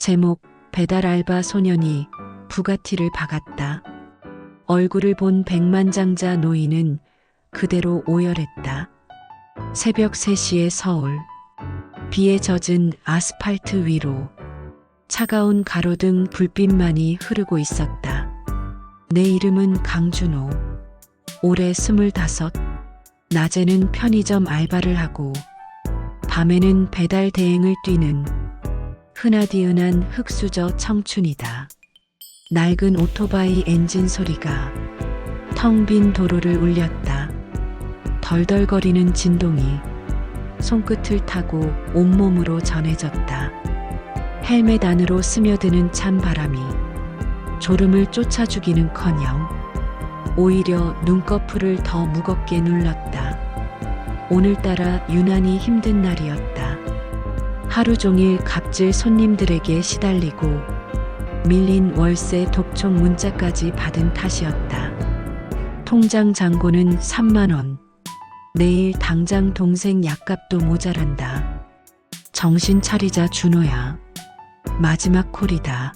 제목 배달 알바 소년이 부가티를 박았다. 얼굴을 본 백만장자 노인은 그대로 오열했다. 새벽 3시의 서울. 비에 젖은 아스팔트 위로 차가운 가로등 불빛만이 흐르고 있었다. 내 이름은 강준호. 올해 25. 낮에는 편의점 알바를 하고 밤에는 배달 대행을 뛰는 흔하디흔한 흙수저 청춘이다. 낡은 오토바이 엔진 소리가 텅 빈 도로를 울렸다. 덜덜거리는 진동이 손끝을 타고 온몸으로 전해졌다. 헬멧 안으로 스며드는 찬바람이 졸음을 쫓아주기는커녕 오히려 눈꺼풀을 더 무겁게 눌렀다. 오늘따라 유난히 힘든 날이었다. 하루 종일 갑질 손님들에게 시달리고 밀린 월세 독촉 문자까지 받은 탓이었다. 통장 잔고는 3만 원. 내일 당장 동생 약값도 모자란다. 정신 차리자 준호야. 마지막 콜이다.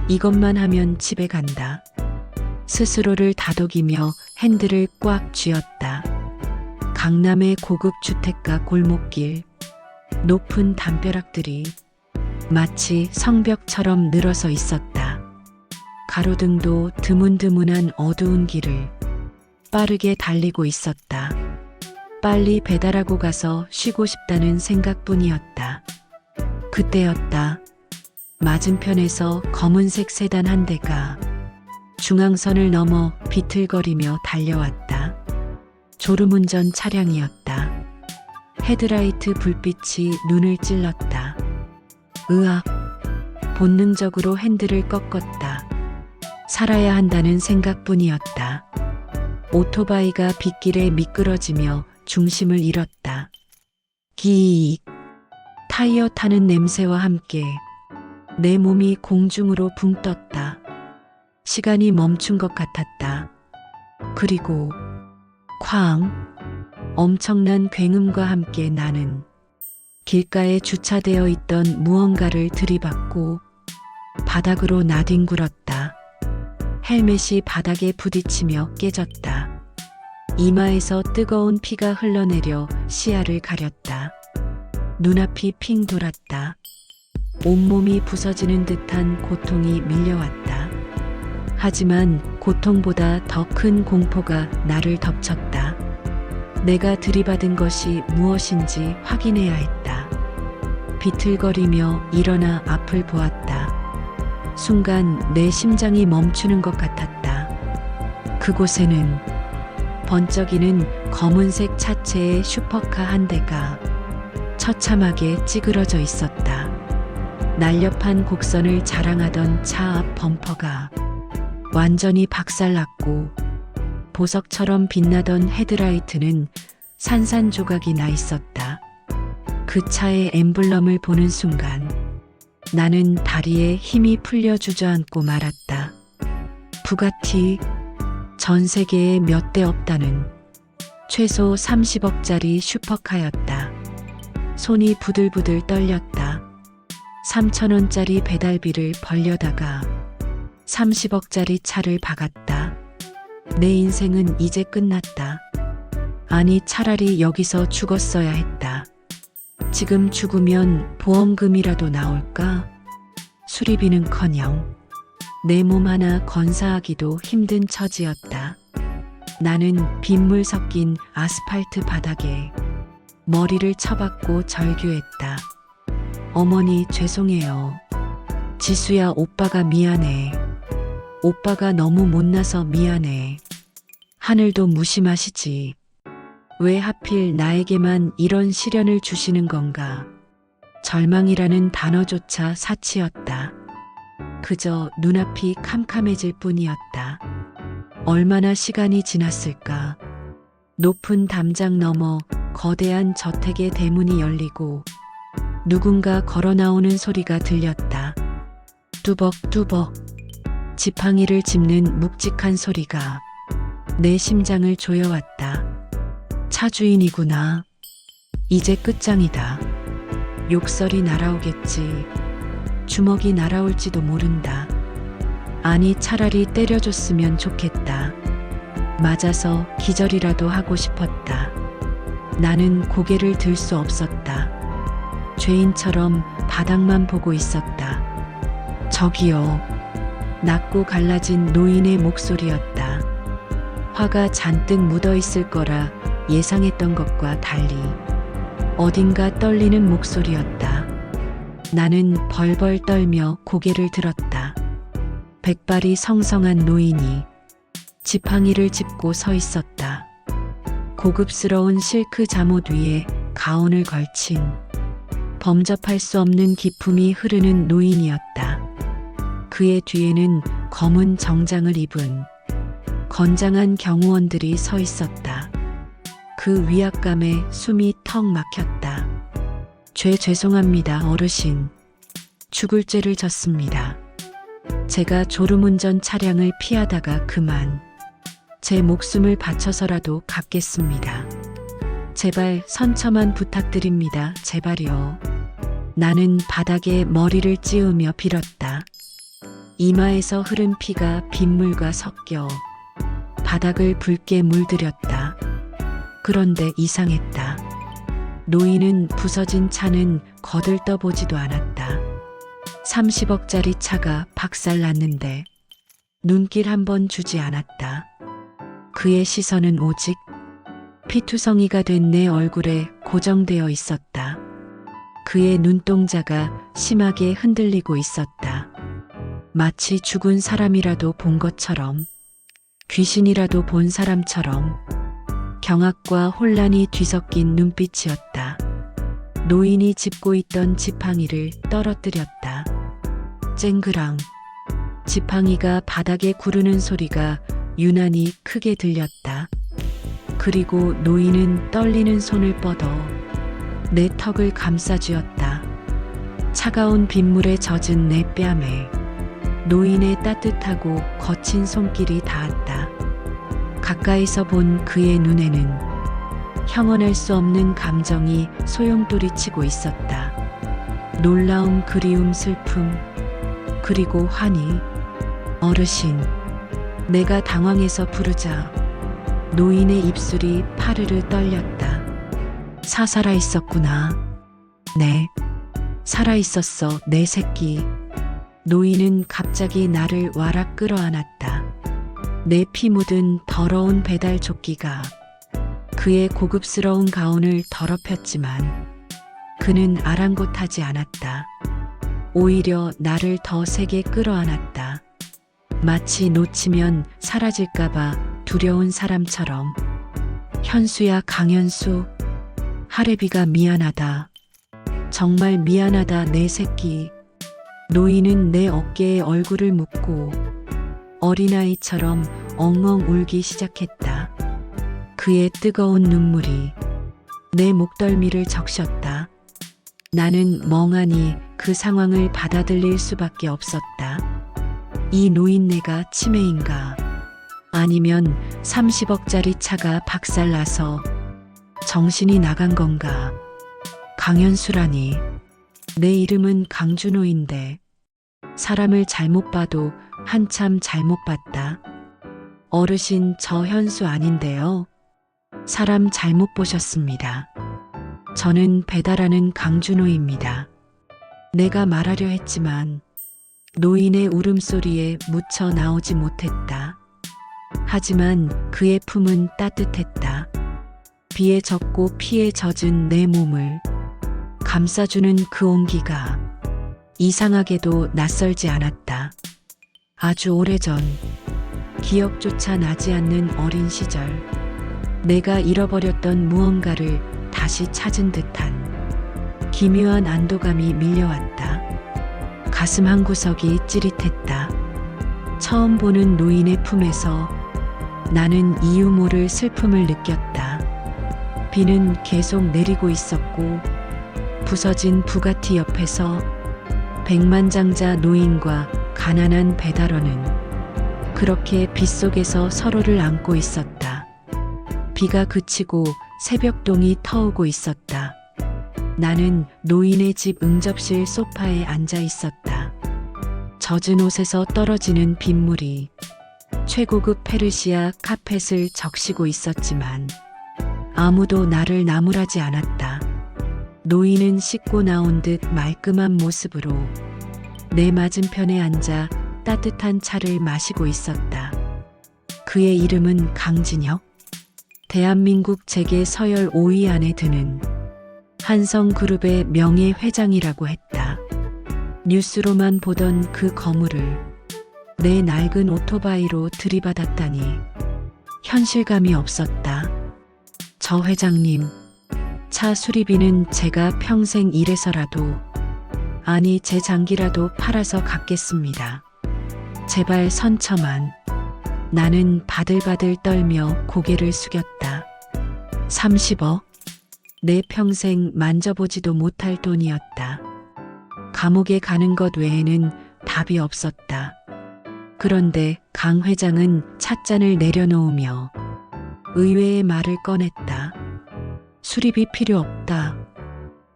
이것만 하면 집에 간다. 스스로를 다독이며 핸들을 꽉 쥐었다. 강남의 고급 주택가 골목길. 높은 담벼락들이 마치 성벽처럼 늘어서 있었다. 가로등도 드문드문한 어두운 길을 빠르게 달리고 있었다. 빨리 배달하고 가서 쉬고 싶다는 생각뿐이었다. 그때였다. 맞은편에서 검은색 세단 한 대가 중앙선을 넘어 비틀거리며 달려왔다. 졸음운전 차량이었다. 헤드라이트 불빛이 눈을 찔렀다. 으악. 본능적으로 핸들을 꺾었다. 살아야 한다는 생각뿐이었다. 오토바이가 빗길에 미끄러지며 중심을 잃었다. 기익. 타이어 타는 냄새와 함께 내 몸이 공중으로 붕 떴다. 시간이 멈춘 것 같았다. 그리고 쾅. 엄청난 굉음과 함께 나는 길가에 주차되어 있던 무언가를 들이받고 바닥으로 나뒹굴었다. 헬멧이 바닥에 부딪히며 깨졌다. 이마에서 뜨거운 피가 흘러내려 시야를 가렸다. 눈앞이 핑 돌았다. 온몸이 부서지는 듯한 고통이 밀려왔다. 하지만 고통보다 더 큰 공포가 나를 덮쳤다. 내가 들이받은 것이 무엇인지 확인해야 했다. 비틀거리며 일어나 앞을 보았다. 순간 내 심장이 멈추는 것 같았다. 그곳에는 번쩍이는 검은색 차체의 슈퍼카 한 대가 처참하게 찌그러져 있었다. 날렵한 곡선을 자랑하던 차 앞 범퍼가 완전히 박살났고 보석처럼 빛나던 헤드라이트는 산산조각이 나 있었다. 그 차의 엠블럼을 보는 순간 나는 다리에 힘이 풀려 주저앉고 말았다. 부가티. 전 세계에 몇 대 없다는 최소 30억짜리 슈퍼카였다. 손이 부들부들 떨렸다. 3,000원짜리 배달비를 벌려다가 30억짜리 차를 박았다. 내 인생은 이제 끝났다. 아니, 차라리 여기서 죽었어야 했다. 지금 죽으면 보험금이라도 나올까? 수리비는커녕 내 몸 하나 건사하기도 힘든 처지였다. 나는 빗물 섞인 아스팔트 바닥에 머리를 쳐박고 절규했다. 어머니 죄송해요. 지수야, 오빠가 미안해. 오빠가 너무 못나서 미안해. 하늘도 무심하시지. 왜 하필 나에게만 이런 시련을 주시는 건가. 절망이라는 단어조차 사치였다. 그저 눈앞이 캄캄해질 뿐이었다. 얼마나 시간이 지났을까. 높은 담장 너머 거대한 저택의 대문이 열리고 누군가 걸어 나오는 소리가 들렸다. 뚜벅뚜벅. 지팡이를 짚는 묵직한 소리가 내 심장을 조여왔다. 차 주인이구나. 이제 끝장이다. 욕설이 날아오겠지. 주먹이 날아올지도 모른다. 아니, 차라리 때려줬으면 좋겠다. 맞아서 기절이라도 하고 싶었다. 나는 고개를 들 수 없었다. 죄인처럼 바닥만 보고 있었다. 저기요. 낮고 갈라진 노인의 목소리였다. 화가 잔뜩 묻어 있을 거라 예상했던 것과 달리 어딘가 떨리는 목소리였다. 나는 벌벌 떨며 고개를 들었다. 백발이 성성한 노인이 지팡이를 짚고 서 있었다. 고급스러운 실크 잠옷 위에 가운을 걸친 범접할 수 없는 기품이 흐르는 노인이었다. 그의 뒤에는 검은 정장을 입은 건장한 경호원들이 서 있었다. 그 위압감에 숨이 턱 막혔다. 죄송합니다, 어르신. 죽을 죄를 졌습니다. 제가 졸음운전 차량을 피하다가 그만 제 목숨을 바쳐서라도 갚겠습니다. 제발 선처만 부탁드립니다. 제발요. 나는 바닥에 머리를 찌우며 빌었다. 이마에서 흐른 피가 빗물과 섞여 바닥을 붉게 물들였다. 그런데 이상했다. 노인은 부서진 차는 거들떠보지도 않았다. 30억짜리 차가 박살났는데 눈길 한 번 주지 않았다. 그의 시선은 오직 피투성이가 된 내 얼굴에 고정되어 있었다. 그의 눈동자가 심하게 흔들리고 있었다. 마치 죽은 사람이라도 본 것처럼, 귀신이라도 본 사람처럼 경악과 혼란이 뒤섞인 눈빛이었다. 노인이 짚고 있던 지팡이를 떨어뜨렸다. 쨍그랑. 지팡이가 바닥에 구르는 소리가 유난히 크게 들렸다. 그리고 노인은 떨리는 손을 뻗어 내 턱을 감싸쥐었다. 차가운 빗물에 젖은 내 뺨에 노인의 따뜻하고 거친 손길이 닿았다. 가까이서 본 그의 눈에는 형언할 수 없는 감정이 소용돌이치고 있었다. 놀라움, 그리움, 슬픔, 그리고 환희. 어르신. 내가 당황해서 부르자 노인의 입술이 파르르 떨렸다. 살아있었구나. 네, 살아있었어, 내 새끼. 노인은 갑자기 나를 와락 끌어안았다. 내 피 묻은 더러운 배달 조끼가 그의 고급스러운 가운을 더럽혔지만 그는 아랑곳하지 않았다. 오히려 나를 더 세게 끌어안았다. 마치 놓치면 사라질까봐 두려운 사람처럼. 현수야, 강현수. 하래비가 미안하다. 정말 미안하다, 내 새끼. 노인은 내 어깨에 얼굴을 묻고 어린아이처럼 엉엉 울기 시작했다. 그의 뜨거운 눈물이 내 목덜미를 적셨다. 나는 멍하니 그 상황을 받아들일 수밖에 없었다. 이 노인네가 치매인가? 아니면 30억짜리 차가 박살나서 정신이 나간 건가? 강현수라니. 내 이름은 강준호인데 사람을 잘못 봐도 한참 잘못 봤다. 어르신, 저 현수 아닌데요. 사람 잘못 보셨습니다. 저는 배달하는 강준호입니다. 내가 말하려 했지만 노인의 울음소리에 묻혀 나오지 못했다. 하지만 그의 품은 따뜻했다. 비에 젖고 피에 젖은 내 몸을 감싸주는 그 온기가 이상하게도 낯설지 않았다. 아주 오래전, 기억조차 나지 않는 어린 시절, 내가 잃어버렸던 무언가를 다시 찾은 듯한 기묘한 안도감이 밀려왔다. 가슴 한구석이 찌릿했다. 처음 보는 노인의 품에서 나는 이유 모를 슬픔을 느꼈다. 비는 계속 내리고 있었고 부서진 부가티 옆에서 백만장자 노인과 가난한 배달원은 그렇게 빗속에서 서로를 안고 있었다. 비가 그치고 새벽동이 터오고 있었다. 나는 노인의 집 응접실 소파에 앉아 있었다. 젖은 옷에서 떨어지는 빗물이 최고급 페르시아 카펫을 적시고 있었지만 아무도 나를 나무라지 않았다. 노인은 씻고 나온 듯 말끔한 모습으로 내 맞은편에 앉아 따뜻한 차를 마시고 있었다. 그의 이름은 강진혁. 대한민국 재계 서열 5위 안에 드는 한성그룹의 명예회장이라고 했다. 뉴스로만 보던 그 거물을 내 낡은 오토바이로 들이받았다니 현실감이 없었다. 저 회장님, 차 수리비는 제가 평생 일해서라도, 아니 제 장기라도 팔아서 갚겠습니다. 제발 선처만. 나는 바들바들 떨며 고개를 숙였다. 30억? 내 평생 만져보지도 못할 돈이었다. 감옥에 가는 것 외에는 답이 없었다. 그런데 강 회장은 찻잔을 내려놓으며 의외의 말을 꺼냈다. 수리비 필요 없다.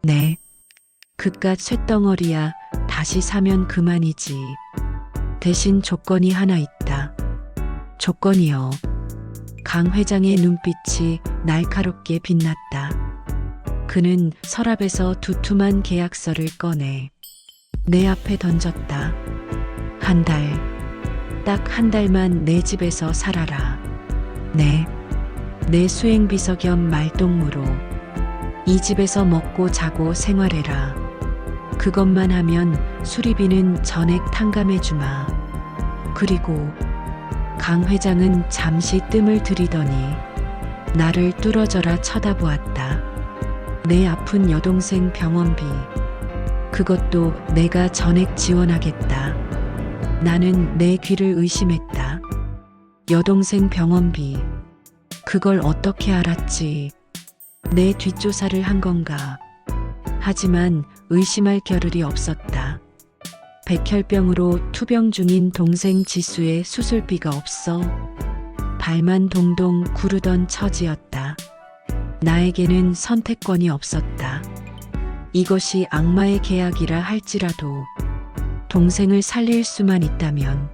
네. 그깟 쇳덩어리야 다시 사면 그만이지. 대신 조건이 하나 있다. 조건이요. 강 회장의 눈빛이 날카롭게 빛났다. 그는 서랍에서 두툼한 계약서를 꺼내 내 앞에 던졌다. 한 달, 딱 한 달만 내 집에서 살아라. 네. 내 수행비서 겸 말동무로 이 집에서 먹고 자고 생활해라. 그것만 하면 수리비는 전액 탕감해주마. 그리고 강 회장은 잠시 뜸을 들이더니 나를 뚫어져라 쳐다보았다. 내 아픈 여동생 병원비, 그것도 내가 전액 지원하겠다. 나는 내 귀를 의심했다. 여동생 병원비, 그걸 어떻게 알았지? 내 뒷조사를 한 건가? 하지만 의심할 겨를이 없었다. 백혈병으로 투병 중인 동생 지수의 수술비가 없어 발만 동동 구르던 처지였다. 나에게는 선택권이 없었다. 이것이 악마의 계약이라 할지라도 동생을 살릴 수만 있다면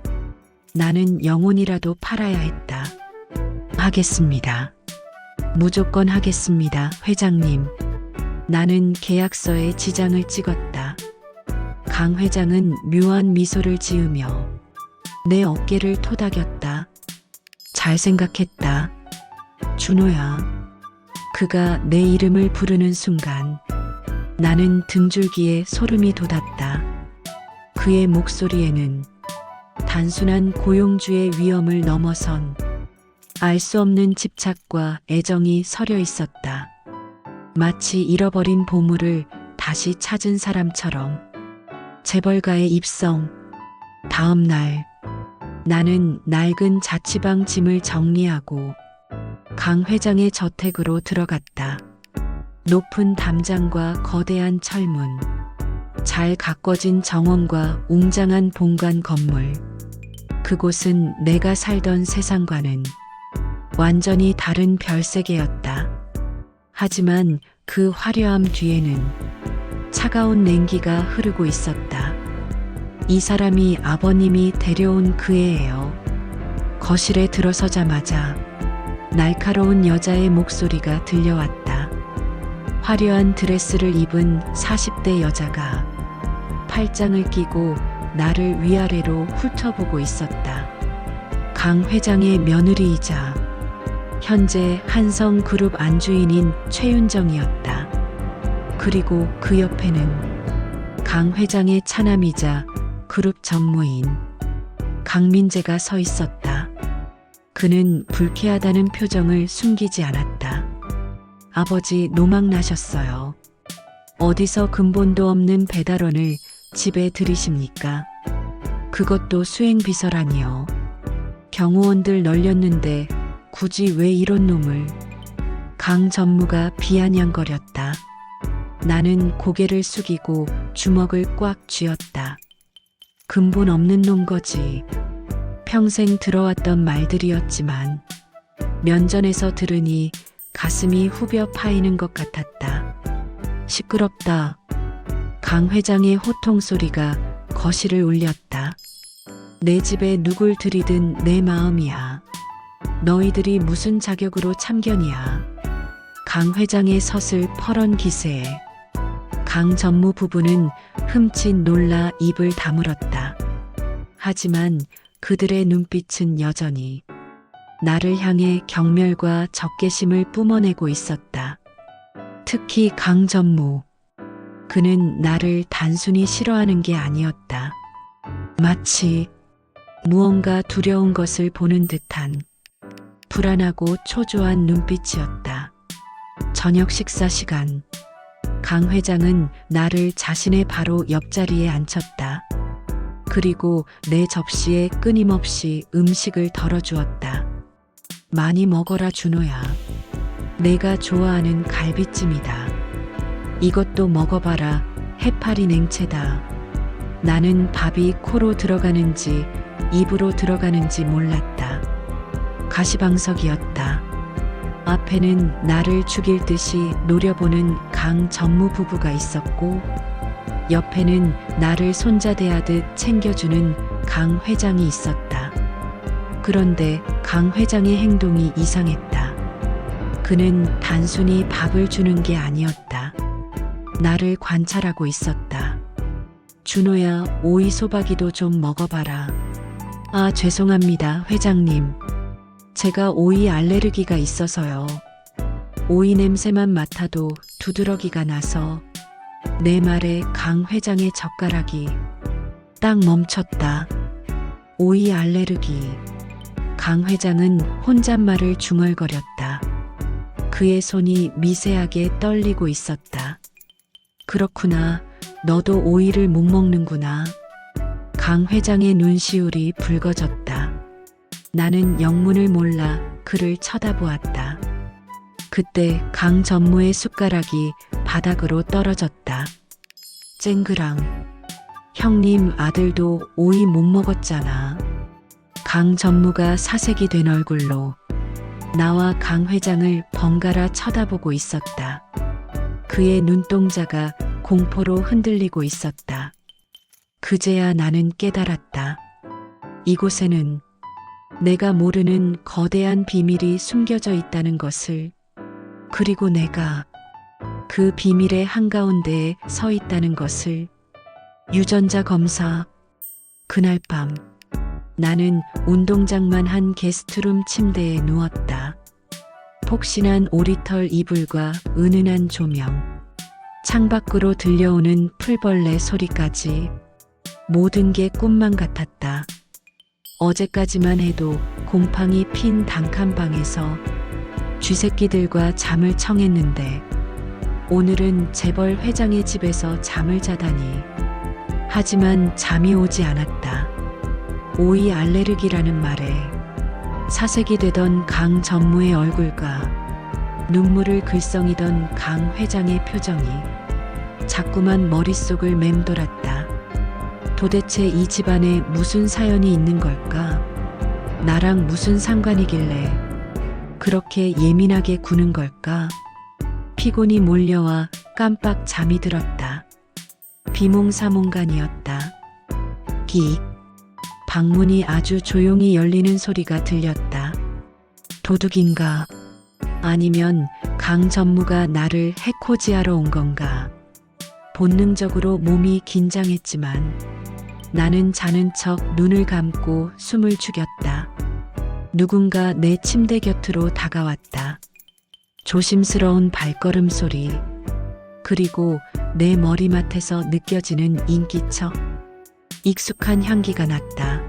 나는 영혼이라도 팔아야 했다. 하겠습니다. 무조건 하겠습니다, 회장님. 나는 계약서에 지장을 찍었다. 강 회장은 묘한 미소를 지으며 내 어깨를 토닥였다. 잘 생각했다. 준호야. 그가 내 이름을 부르는 순간 나는 등줄기에 소름이 돋았다. 그의 목소리에는 단순한 고용주의 위엄을 넘어선 알 수 없는 집착과 애정이 서려 있었다. 마치 잃어버린 보물을 다시 찾은 사람처럼. 재벌가의 입성. 다음 날 나는 낡은 자취방 짐을 정리하고 강 회장의 저택으로 들어갔다. 높은 담장과 거대한 철문, 잘 가꿔진 정원과 웅장한 본관 건물. 그곳은 내가 살던 세상과는 완전히 다른 별세계였다. 하지만 그 화려함 뒤에는 차가운 냉기가 흐르고 있었다. 이 사람이 아버님이 데려온 그 애예요. 거실에 들어서자마자 날카로운 여자의 목소리가 들려왔다. 화려한 드레스를 입은 40대 여자가 팔짱을 끼고 나를 위아래로 훑어보고 있었다. 강 회장의 며느리이자 현재 한성그룹 안주인인 최윤정이었다. 그리고 그 옆에는 강 회장의 차남이자 그룹 전무인 강민재가 서 있었다. 그는 불쾌하다는 표정을 숨기지 않았다. 아버지 노망나셨어요. 어디서 근본도 없는 배달원을 집에 들이십니까? 그것도 수행비서라니요. 경호원들 널렸는데 굳이 왜 이런 놈을. 강 전무가 비아냥거렸다. 나는 고개를 숙이고 주먹을 꽉 쥐었다. 근본 없는 놈 거지. 평생 들어왔던 말들이었지만 면전에서 들으니 가슴이 후벼 파이는 것 같았다. 시끄럽다. 강 회장의 호통 소리가 거실을 울렸다. 내 집에 누굴 들이든 내 마음이야. 너희들이 무슨 자격으로 참견이야. 강 회장의 서슬 퍼런 기세에 강 전무 부부는 흠칫 놀라 입을 다물었다. 하지만 그들의 눈빛은 여전히 나를 향해 경멸과 적개심을 뿜어내고 있었다. 특히 강 전무. 그는 나를 단순히 싫어하는 게 아니었다. 마치 무언가 두려운 것을 보는 듯한 불안하고 초조한 눈빛이었다. 저녁 식사 시간. 강 회장은 나를 자신의 바로 옆자리에 앉혔다. 그리고 내 접시에 끊임없이 음식을 덜어주었다. 많이 먹어라 준호야. 내가 좋아하는 갈비찜이다. 이것도 먹어봐라. 해파리 냉채다. 나는 밥이 코로 들어가는지 입으로 들어가는지 몰랐다. 가시방석이었다. 앞에는 나를 죽일 듯이 노려보는 강 전무 부부가 있었고 옆에는 나를 손자대하듯 챙겨주는 강 회장이 있었다. 그런데 강 회장의 행동이 이상했다. 그는 단순히 밥을 주는 게 아니었다. 나를 관찰하고 있었다. 준호야, 오이 소박이도 좀 먹어봐라. 아, 죄송합니다, 회장님. 제가 오이 알레르기가 있어서요. 오이 냄새만 맡아도 두드러기가 나서. 내 말에 강 회장의 젓가락이 딱 멈췄다. 오이 알레르기. 강 회장은 혼잣말을 중얼거렸다. 그의 손이 미세하게 떨리고 있었다. 그렇구나. 너도 오이를 못 먹는구나. 강 회장의 눈시울이 붉어졌다. 나는 영문을 몰라 그를 쳐다보았다. 그때 강 전무의 숟가락이 바닥으로 떨어졌다. 쨍그랑. 형님 아들도 오이 못 먹었잖아. 강 전무가 사색이 된 얼굴로 나와 강 회장을 번갈아 쳐다보고 있었다. 그의 눈동자가 공포로 흔들리고 있었다. 그제야 나는 깨달았다. 이곳에는 내가 모르는 거대한 비밀이 숨겨져 있다는 것을, 그리고 내가 그 비밀의 한가운데에 서 있다는 것을. 유전자 검사. 그날 밤 나는 운동장만 한 게스트룸 침대에 누웠다. 폭신한 오리털 이불과 은은한 조명, 창밖으로 들려오는 풀벌레 소리까지 모든 게 꿈만 같았다. 어제까지만 해도 곰팡이 핀 단칸방에서 쥐새끼들과 잠을 청했는데 오늘은 재벌 회장의 집에서 잠을 자다니. 하지만 잠이 오지 않았다. 오이 알레르기라는 말에 사색이 되던 강 전무의 얼굴과 눈물을 글썽이던 강 회장의 표정이 자꾸만 머릿속을 맴돌았다. 도대체 이 집안에 무슨 사연이 있는 걸까? 나랑 무슨 상관이길래 그렇게 예민하게 구는 걸까? 피곤이 몰려와 깜빡 잠이 들었다. 비몽사몽간이었다. 기. 방문이 아주 조용히 열리는 소리가 들렸다. 도둑인가? 아니면 강 전무가 나를 해코지하러 온 건가? 본능적으로 몸이 긴장했지만 나는 자는 척 눈을 감고 숨을 죽였다. 누군가 내 침대 곁으로 다가왔다. 조심스러운 발걸음 소리, 그리고 내 머리맡에서 느껴지는 인기척. 익숙한 향기가 났다.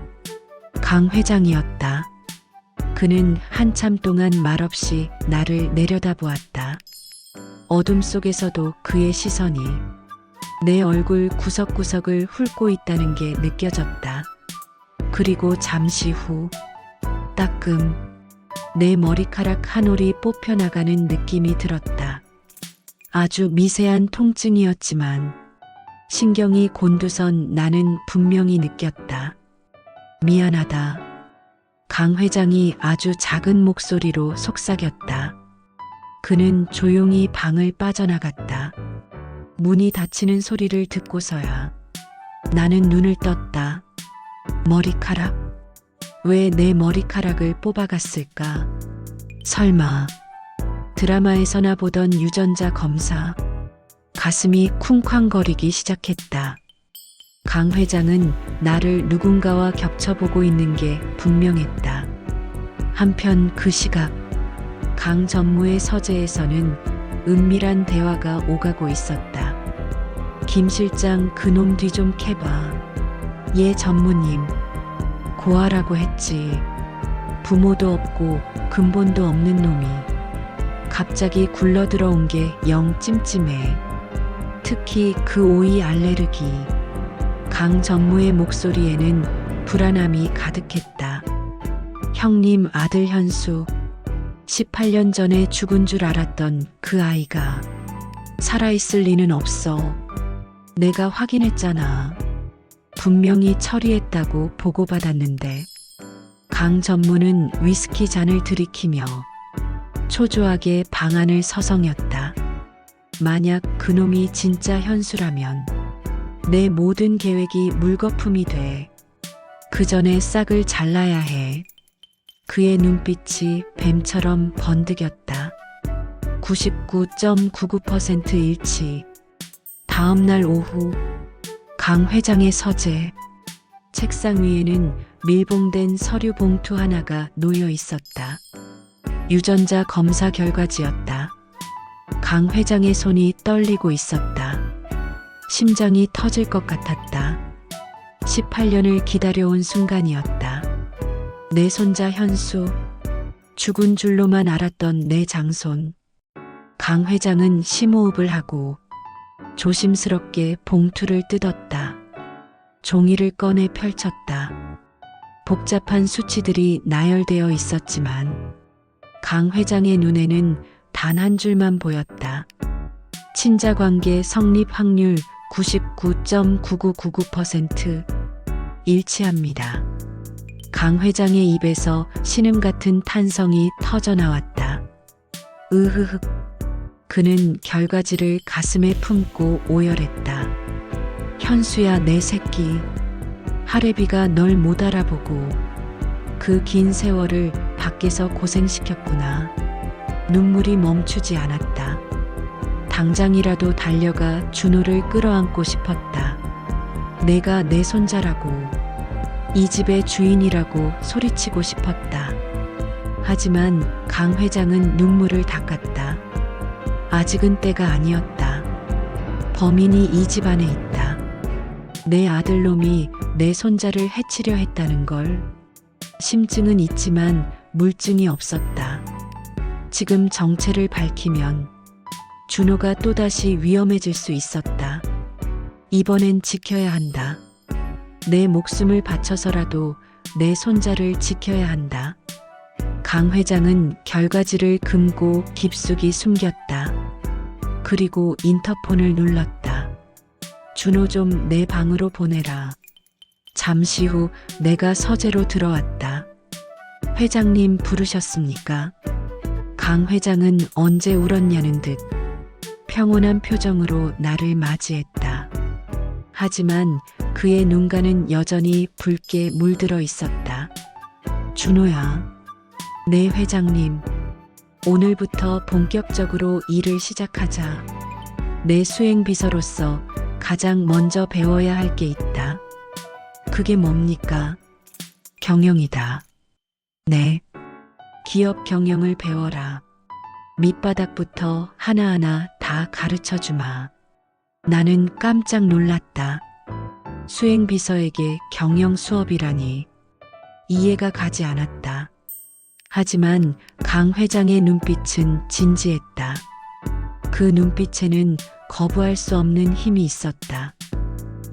강 회장이었다. 그는 한참 동안 말없이 나를 내려다보았다. 어둠 속에서도 그의 시선이 내 얼굴 구석구석을 훑고 있다는 게 느껴졌다. 그리고 잠시 후 따끔 내 머리카락 한 올이 뽑혀나가는 느낌이 들었다. 아주 미세한 통증이었지만 신경이 곤두선 나는 분명히 느꼈다. 미안하다. 강 회장이 아주 작은 목소리로 속삭였다. 그는 조용히 방을 빠져나갔다. 문이 닫히는 소리를 듣고서야 나는 눈을 떴다. 머리카락? 왜 내 머리카락을 뽑아갔을까? 설마 드라마에서나 보던 유전자 검사? 가슴이 쿵쾅거리기 시작했다. 강 회장은 나를 누군가와 겹쳐보고 있는 게 분명했다. 한편 그 시각 강 전무의 서재에서는 은밀한 대화가 오가고 있었다. 김 실장 그놈 뒤 좀 캐봐. 예 전무님. 고아라고 했지. 부모도 없고 근본도 없는 놈이 갑자기 굴러들어온 게 영 찜찜해. 특히 그 오이 알레르기. 강 전무의 목소리에는 불안함이 가득했다. 형님 아들 현수. 18년 전에 죽은 줄 알았던 그 아이가 살아있을 리는 없어. 내가 확인했잖아. 분명히 처리했다고 보고받았는데. 강 전무는 위스키 잔을 들이키며 초조하게 방안을 서성였다. 만약 그놈이 진짜 현수라면 내 모든 계획이 물거품이 돼. 그 전에 싹을 잘라야 해. 그의 눈빛이 뱀처럼 번득였다. 99.99% 일치. 다음 날 오후 강 회장의 서재. 책상 위에는 밀봉된 서류 봉투 하나가 놓여 있었다. 유전자 검사 결과지였다. 강 회장의 손이 떨리고 있었다. 심장이 터질 것 같았다. 18년을 기다려온 순간이었다. 내 손자 현수, 죽은 줄로만 알았던 내 장손. 강 회장은 심호흡을 하고 조심스럽게 봉투를 뜯었다. 종이를 꺼내 펼쳤다. 복잡한 수치들이 나열되어 있었지만 강 회장의 눈에는 단 한 줄만 보였다. 친자관계 성립 확률 99.9999% 일치합니다. 강 회장의 입에서 신음 같은 탄성이 터져나왔다. 으흐흑. 그는 결과지를 가슴에 품고 오열했다. 현수야 내 새끼. 하래비가 널 못 알아보고 그 긴 세월을 밖에서 고생시켰구나. 눈물이 멈추지 않았다. 당장이라도 달려가 준호를 끌어안고 싶었다. 내가 내 손자라고, 이 집의 주인이라고 소리치고 싶었다. 하지만 강 회장은 눈물을 닦았다. 아직은 때가 아니었다. 범인이 이 집 안에 있다. 내 아들놈이 내 손자를 해치려 했다는 걸. 심증은 있지만 물증이 없었다. 지금 정체를 밝히면 준호가 또다시 위험해질 수 있었다. 이번엔 지켜야 한다. 내 목숨을 바쳐서라도 내 손자를 지켜야 한다. 강 회장은 결과지를 금고 깊숙이 숨겼다. 그리고 인터폰을 눌렀다. 준호 좀 내 방으로 보내라. 잠시 후 내가 서재로 들어왔다. 회장님 부르셨습니까? 강 회장은 언제 울었냐는 듯 평온한 표정으로 나를 맞이했다. 하지만 그의 눈가는 여전히 붉게 물들어 있었다. 준호야, 네 회장님, 오늘부터 본격적으로 일을 시작하자. 내 수행비서로서 가장 먼저 배워야 할 게 있다. 그게 뭡니까? 경영이다. 네. 기업 경영을 배워라. 밑바닥부터 하나하나 다 가르쳐 주마. 나는 깜짝 놀랐다. 수행비서에게 경영 수업이라니. 이해가 가지 않았다. 하지만 강 회장의 눈빛은 진지했다. 그 눈빛에는 거부할 수 없는 힘이 있었다.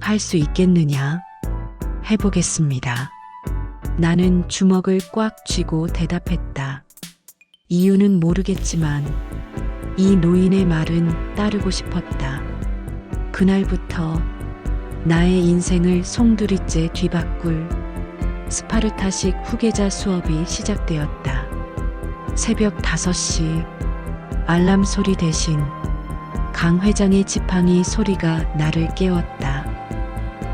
할 수 있겠느냐? 해보겠습니다. 나는 주먹을 꽉 쥐고 대답했다. 이유는 모르겠지만 이 노인의 말은 따르고 싶었다. 그날부터 나의 인생을 송두리째 뒤바꿀 스파르타식 후계자 수업이 시작되었다. 새벽 5시 알람 소리 대신 강 회장의 지팡이 소리가 나를 깨웠다.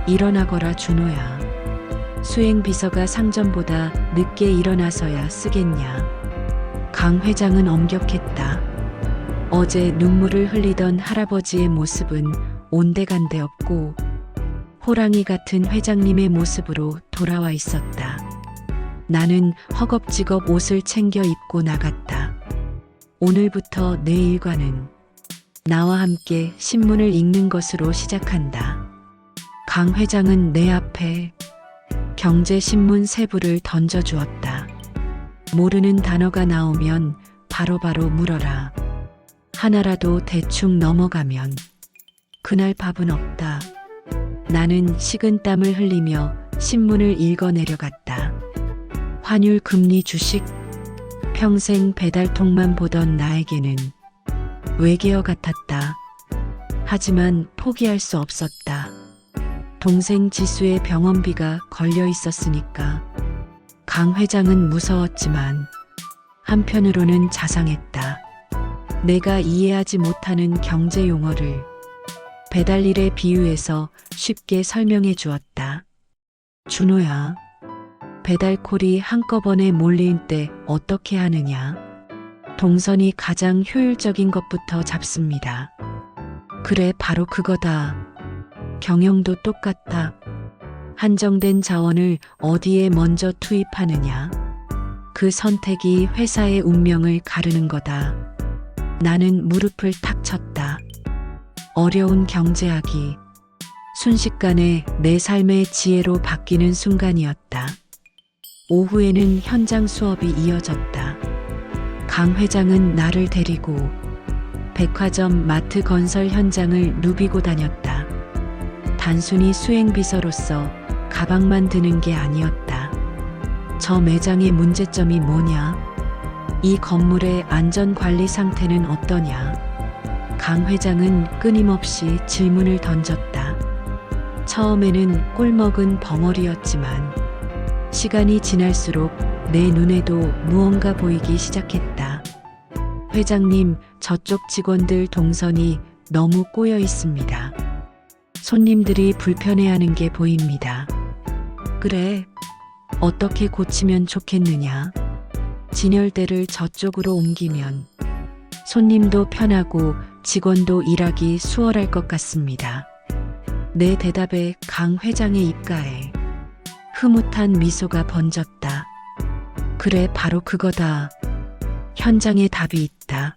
일어나거라 준호야. 수행비서가 상전보다 늦게 일어나서야 쓰겠냐. 강 회장은 엄격했다. 어제 눈물을 흘리던 할아버지의 모습은 온데간데 없고 호랑이 같은 회장님의 모습으로 돌아와 있었다. 나는 허겁지겁 옷을 챙겨 입고 나갔다. 오늘부터 내 일과는 나와 함께 신문을 읽는 것으로 시작한다. 강 회장은 내 앞에 경제신문 세 부를 던져주었다. 모르는 단어가 나오면 바로바로 물어라. 하나라도 대충 넘어가면 그날 밥은 없다. 나는 식은땀을 흘리며 신문을 읽어 내려갔다. 환율, 금리, 주식, 평생 배달통만 보던 나에게는 외계어 같았다. 하지만 포기할 수 없었다. 동생 지수의 병원비가 걸려 있었으니까. 강 회장은 무서웠지만 한편으로는 자상했다. 내가 이해하지 못하는 경제 용어를 배달일에 비유해서 쉽게 설명해 주었다. 준호야, 배달콜이 한꺼번에 몰릴 때 어떻게 하느냐? 동선이 가장 효율적인 것부터 잡습니다. 그래, 바로 그거다. 경영도 똑같다. 한정된 자원을 어디에 먼저 투입하느냐. 그 선택이 회사의 운명을 가르는 거다. 나는 무릎을 탁 쳤다. 어려운 경제학이 순식간에 내 삶의 지혜로 바뀌는 순간이었다. 오후에는 현장 수업이 이어졌다. 강 회장은 나를 데리고 백화점, 마트 건설 현장을 누비고 다녔다. 단순히 수행비서로서 가방만 드는 게 아니었다. 저 매장의 문제점이 뭐냐? 이 건물의 안전관리 상태는 어떠냐? 강 회장은 끊임없이 질문을 던졌다. 처음에는 꿀먹은 벙어리였지만 시간이 지날수록 내 눈에도 무언가 보이기 시작했다. 회장님, 저쪽 직원들 동선이 너무 꼬여 있습니다. 손님들이 불편해하는 게 보입니다. 그래, 어떻게 고치면 좋겠느냐? 진열대를 저쪽으로 옮기면 손님도 편하고 직원도 일하기 수월할 것 같습니다. 내 대답에 강 회장의 입가에 흐뭇한 미소가 번졌다. 그래, 바로 그거다. 현장에 답이 있다.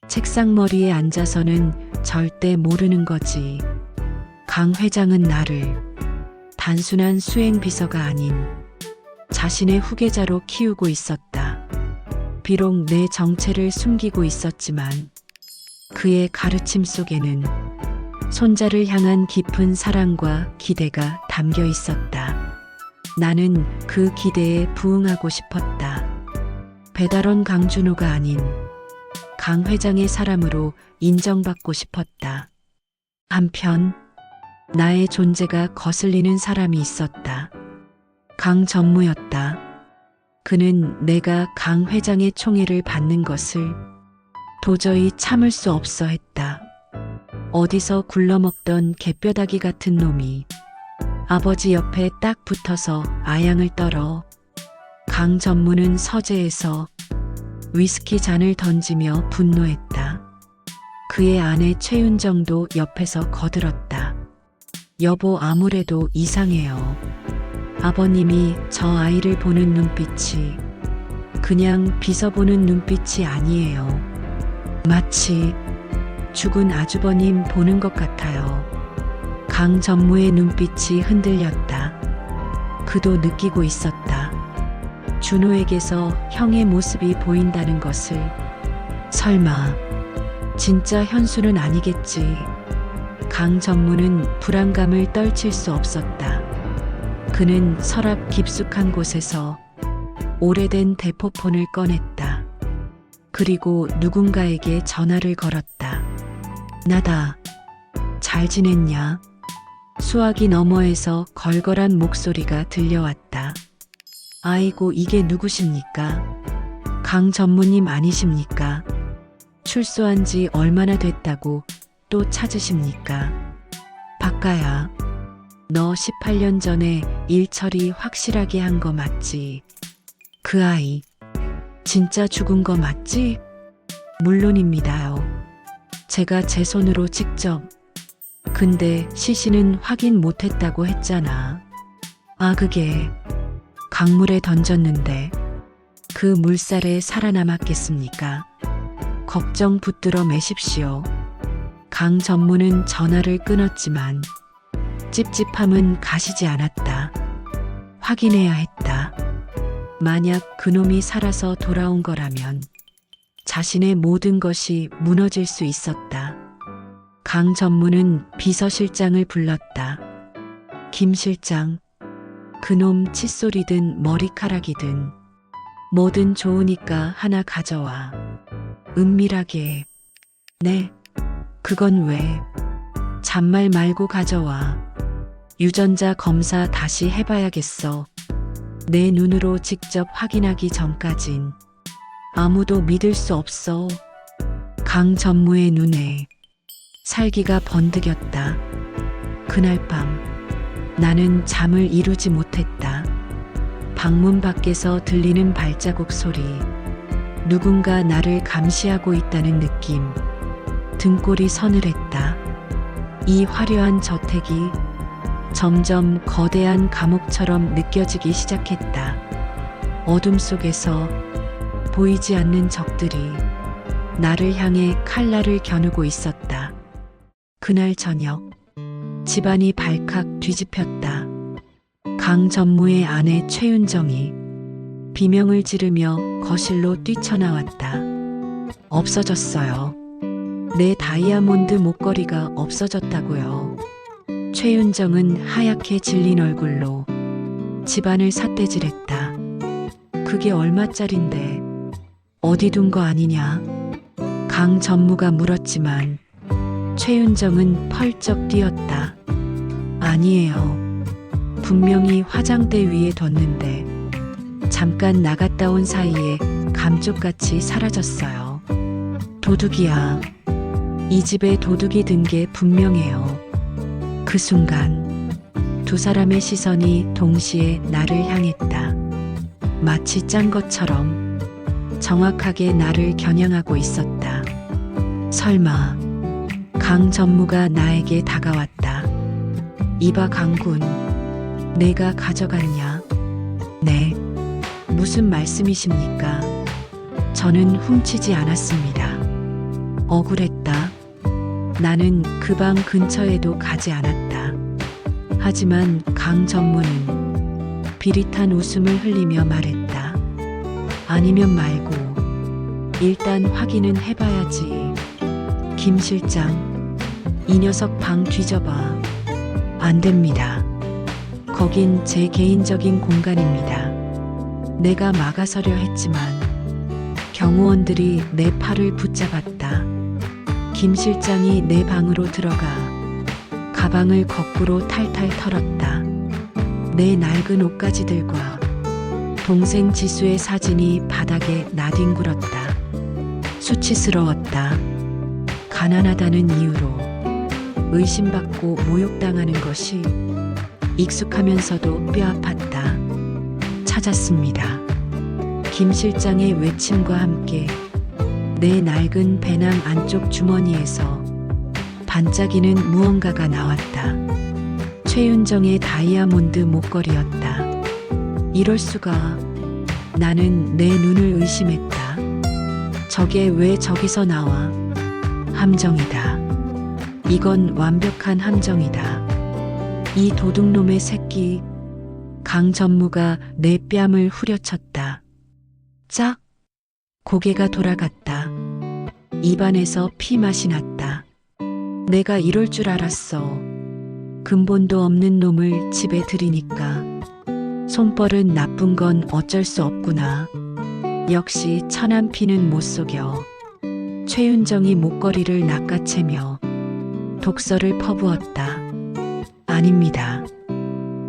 책상머리에 앉아서는 절대 모르는 거지. 강 회장은 나를 단순한 수행비서가 아닌 자신의 후계자로 키우고 있었다. 비록 내 정체를 숨기고 있었지만 그의 가르침 속에는 손자를 향한 깊은 사랑과 기대가 담겨 있었다. 나는 그 기대에 부응하고 싶었다. 배달원 강준호가 아닌 강 회장의 사람으로 인정받고 싶었다. 한편 나의 존재가 거슬리는 사람이 있었다. 강 전무였다. 그는 내가 강 회장의 총애를 받는 것을 도저히 참을 수 없어 했다. 어디서 굴러먹던 개뼈다귀 같은 놈이 아버지 옆에 딱 붙어서 아양을 떨어. 강 전무는 서재에서 위스키 잔을 던지며 분노했다. 그의 아내 최윤정도 옆에서 거들었다. 여보, 아무래도 이상해요. 아버님이 저 아이를 보는 눈빛이 그냥 비서 보는 눈빛이 아니에요. 마치 죽은 아주버님 보는 것 같아요. 강 전무의 눈빛이 흔들렸다. 그도 느끼고 있었다. 준호에게서 형의 모습이 보인다는 것을. 설마 진짜 현수는 아니겠지. 강 전무는 불안감을 떨칠 수 없었다. 그는 서랍 깊숙한 곳에서 오래된 대포폰을 꺼냈다. 그리고 누군가에게 전화를 걸었다. 나다. 잘 지냈냐? 수화기 너머에서 걸걸한 목소리가 들려왔다. 아이고, 이게 누구십니까? 강 전무님 아니십니까? 출소한 지 얼마나 됐다고 또 찾으십니까? 박가야. 너 18년 전에 일 처리 확실하게 한 거 맞지? 그 아이 진짜 죽은 거 맞지? 물론입니다요. 제가 제 손으로 직접. 근데 시신은 확인 못했다고 했잖아. 아, 그게 강물에 던졌는데 그 물살에 살아남았겠습니까? 걱정 붙들어 매십시오. 강 전무는 전화를 끊었지만 찝찝함은 가시지 않았다. 확인해야 했다. 만약 그놈이 살아서 돌아온 거라면 자신의 모든 것이 무너질 수 있었다. 강 전무는 비서실장을 불렀다. 김 실장, 그놈 칫솔이든 머리카락이든 뭐든 좋으니까 하나 가져와. 은밀하게. 네, 그건 왜? 잔말 말고 가져와. 유전자 검사 다시 해봐야겠어. 내 눈으로 직접 확인하기 전까진 아무도 믿을 수 없어. 강 전무의 눈에 살기가 번득였다. 그날 밤 나는 잠을 이루지 못했다. 방문 밖에서 들리는 발자국 소리, 누군가 나를 감시하고 있다는 느낌, 등골이 서늘했다. 이 화려한 저택이 점점 거대한 감옥처럼 느껴지기 시작했다. 어둠 속에서 보이지 않는 적들이 나를 향해 칼날을 겨누고 있었다. 그날 저녁 집안이 발칵 뒤집혔다. 강 전무의 아내 최윤정이 비명을 지르며 거실로 뛰쳐나왔다. 없어졌어요. 내 다이아몬드 목걸이가 없어졌다고요. 최윤정은 하얗게 질린 얼굴로 집안을 삿대질했다. 그게 얼마짜린데 어디 둔 거 아니냐? 강 전무가 물었지만 최윤정은 펄쩍 뛰었다. 아니에요. 분명히 화장대 위에 뒀는데 잠깐 나갔다 온 사이에 감쪽같이 사라졌어요. 도둑이야. 이 집에 도둑이 든 게 분명해요. 그 순간 두 사람의 시선이 동시에 나를 향했다. 마치 짠 것처럼 정확하게 나를 겨냥하고 있었다. 설마 강 전무가 나에게 다가왔다. 이봐 강군, 내가 가져갔냐? 네. 무슨 말씀이십니까? 저는 훔치지 않았습니다. 억울했다. 나는 그 방 근처에도 가지 않았다. 하지만 강 전무는 비릿한 웃음을 흘리며 말했다. 아니면 말고 일단 확인은 해봐야지. 김 실장, 이 녀석 방 뒤져봐. 안 됩니다. 거긴 제 개인적인 공간입니다. 내가 막아서려 했지만 경호원들이 내 팔을 붙잡았다. 김 실장이 내 방으로 들어가 가방을 거꾸로 탈탈 털었다. 내 낡은 옷가지들과 동생 지수의 사진이 바닥에 나뒹굴었다. 수치스러웠다. 가난하다는 이유로 의심받고 모욕당하는 것이 익숙하면서도 뼈아팠다. 찾았습니다. 김 실장의 외침과 함께 내 낡은 배낭 안쪽 주머니에서 반짝이는 무언가가 나왔다. 최윤정의 다이아몬드 목걸이였다. 이럴 수가. 나는 내 눈을 의심했다. 저게 왜 저기서 나와? 함정이다. 이건 완벽한 함정이다. 이 도둑놈의 새끼. 강 전무가 내 뺨을 후려쳤다. 짝! 고개가 돌아갔다. 입안에서 피맛이 났다. 내가 이럴 줄 알았어. 근본도 없는 놈을 집에 들이니까. 손벌은 나쁜 건 어쩔 수 없구나. 역시 천한 피는 못 속여. 최윤정이 목걸이를 낚아채며 독서를 퍼부었다. 아닙니다.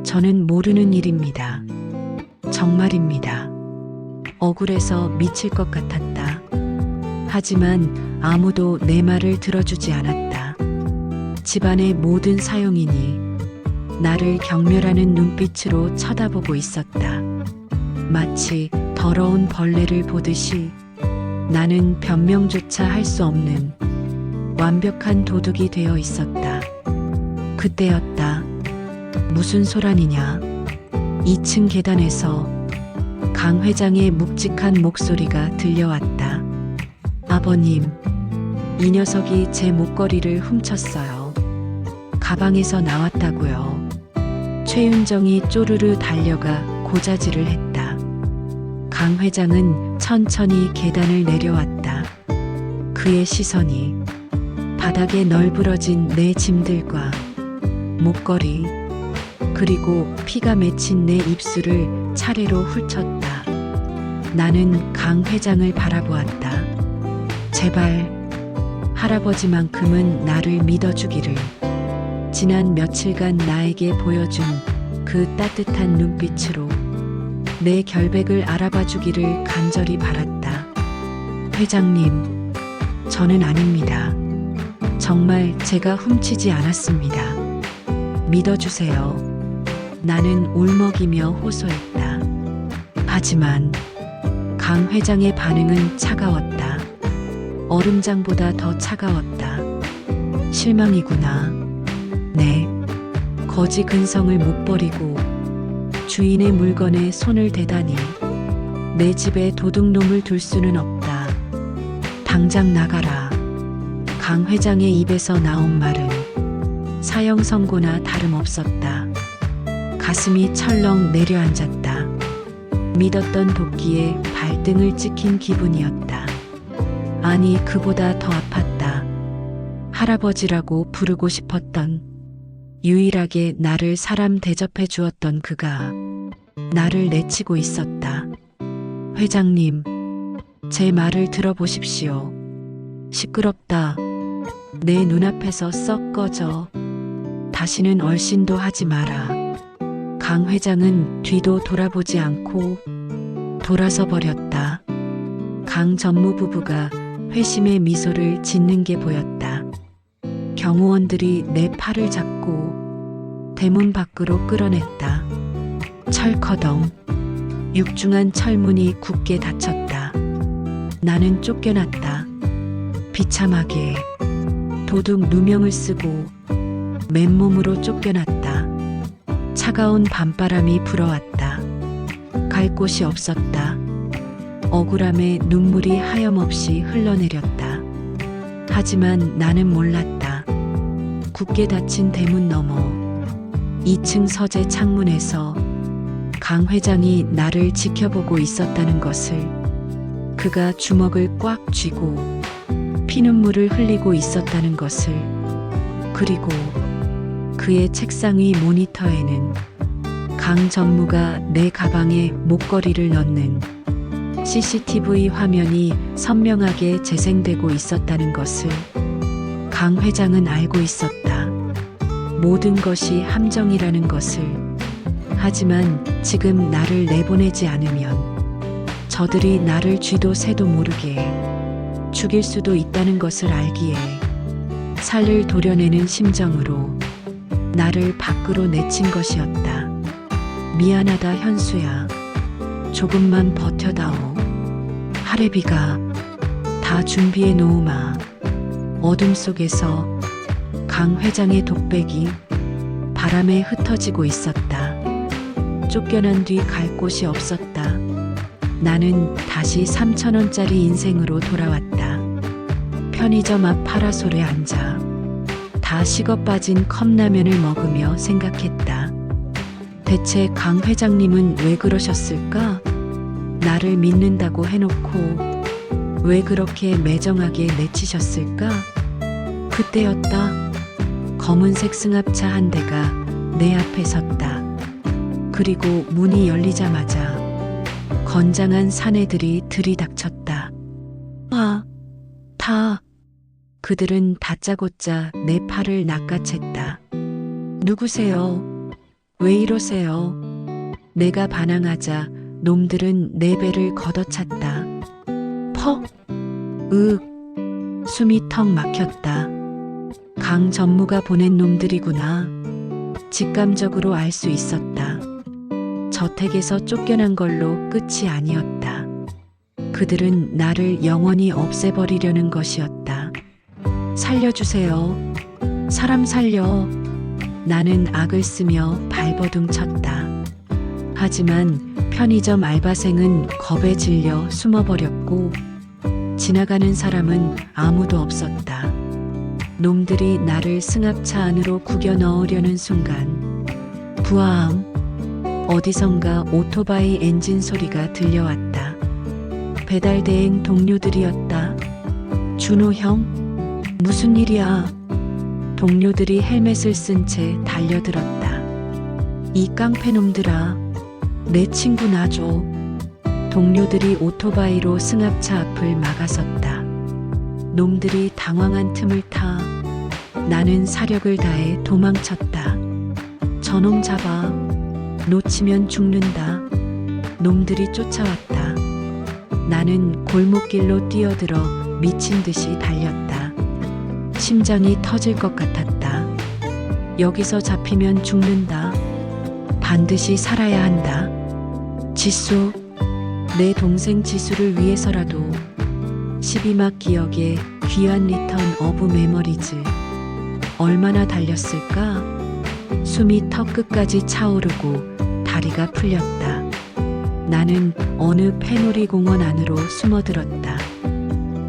저는 모르는 일입니다. 정말입니다. 억울해서 미칠 것 같았다. 하지만 아무도 내 말을 들어주지 않았다. 집안의 모든 사용인이 나를 경멸하는 눈빛으로 쳐다보고 있었다. 마치 더러운 벌레를 보듯이. 나는 변명조차 할 수 없는 완벽한 도둑이 되어 있었다. 그때였다. 무슨 소란이냐. 2층 계단에서 강 회장의 묵직한 목소리가 들려왔다. 아버님, 이 녀석이 제 목걸이를 훔쳤어요. 가방에서 나왔다고요. 최윤정이 쪼르르 달려가 고자질을 했다. 강 회장은 천천히 계단을 내려왔다. 그의 시선이 바닥에 널브러진 내 짐들과 목걸이, 그리고 피가 맺힌 내 입술을 차례로 훑었다. 나는 강 회장을 바라보았다. 제발 할아버지만큼은 나를 믿어주기를. 지난 며칠간 나에게 보여준 그 따뜻한 눈빛으로 내 결백을 알아봐 주기를 간절히 바랐다. 회장님, 저는 아닙니다. 정말 제가 훔치지 않았습니다. 믿어주세요. 나는 울먹이며 호소했다. 하지만 강 회장의 반응은 차가웠다. 얼음장보다 더 차가웠다. 실망이구나. 네. 거지 근성을 못 버리고 주인의 물건에 손을 대다니. 내 집에 도둑놈을 둘 수는 없다. 당장 나가라. 강 회장의 입에서 나온 말은 사형 선고나 다름없었다. 가슴이 철렁 내려앉았다. 믿었던 도끼에 발등을 찍힌 기분이었다. 아니, 그보다 더 아팠다. 할아버지라고 부르고 싶었던, 유일하게 나를 사람 대접해 주었던 그가 나를 내치고 있었다. 회장님, 제 말을 들어보십시오. 시끄럽다. 내 눈앞에서 썩 꺼져. 다시는 얼씬도 하지 마라. 강 회장은 뒤도 돌아보지 않고 돌아서 버렸다. 강 전무부부가 회심의 미소를 짓는 게 보였다. 경호원들이 내 팔을 잡고 대문 밖으로 끌어냈다. 철커덩. 육중한 철문이 굳게 닫혔다. 나는 쫓겨났다. 비참하게 도둑 누명을 쓰고 맨몸으로 쫓겨났다. 차가운 밤바람이 불어왔다. 갈 곳이 없었다. 억울함에 눈물이 하염없이 흘러내렸다. 하지만 나는 몰랐다. 굳게 닫힌 대문 너머 2층 서재 창문에서 강 회장이 나를 지켜보고 있었다는 것을. 그가 주먹을 꽉 쥐고 피눈물을 흘리고 있었다는 것을. 그리고 그의 책상 위 모니터에는 강 전무가 내 가방에 목걸이를 넣는 CCTV 화면이 선명하게 재생되고 있었다는 것을. 강 회장은 알고 있었다. 모든 것이 함정이라는 것을. 하지만 지금 나를 내보내지 않으면 저들이 나를 쥐도 새도 모르게 죽일 수도 있다는 것을 알기에 살을 도려내는 심정으로 나를 밖으로 내친 것이었다. 미안하다 현수야. 조금만 버텨다오. 하레비가 다 준비해 놓으마. 어둠 속에서 강 회장의 독백이 바람에 흩어지고 있었다. 쫓겨난 뒤 갈 곳이 없었다. 나는 다시 3,000원짜리 인생으로 돌아왔다. 편의점 앞 파라솔에 앉아 다 식어 빠진 컵라면을 먹으며 생각했다. 대체 강 회장님은 왜 그러셨을까? 나를 믿는다고 해놓고 왜 그렇게 매정하게 내치셨을까? 그때였다. 검은색 승합차 한 대가 내 앞에 섰다. 그리고 문이 열리자마자 건장한 사내들이 들이닥쳤다. 그들은 다짜고짜 내 팔을 낚아챘다. 누구세요? 왜 이러세요? 내가 반항하자 놈들은 내 배를 걷어찼다. 퍽! 숨이 턱 막혔다. 강 전무가 보낸 놈들이구나. 직감적으로 알 수 있었다. 저택에서 쫓겨난 걸로 끝이 아니었다. 그들은 나를 영원히 없애버리려는 것이었다. 살려주세요. 사람 살려. 나는 악을 쓰며 발버둥 쳤다. 하지만 편의점 알바생은 겁에 질려 숨어버렸고 지나가는 사람은 아무도 없었다. 놈들이 나를 승합차 안으로 구겨 넣으려는 순간 부앙! 어디선가 오토바이 엔진 소리가 들려왔다. 배달대행 동료들이었다. 준호 형? 무슨 일이야? 동료들이 헬멧을 쓴 채 달려들었다. 이 깡패놈들아, 내 친구 놔줘. 동료들이 오토바이로 승합차 앞을 막아섰다. 놈들이 당황한 틈을 타 나는 사력을 다해 도망쳤다. 저놈 잡아. 놓치면 죽는다. 놈들이 쫓아왔다. 나는 골목길로 뛰어들어 미친 듯이 달렸다. 심장이 터질 것 같았다. 여기서 잡히면 죽는다. 반드시 살아야 한다. 지수, 내 동생 지수를 위해서라도 12막 기억의 귀한 리턴 오브 메모리즈. 얼마나 달렸을까? 숨이 턱 끝까지 차오르고 다리가 풀렸다. 나는 어느 패놀이 공원 안으로 숨어들었다.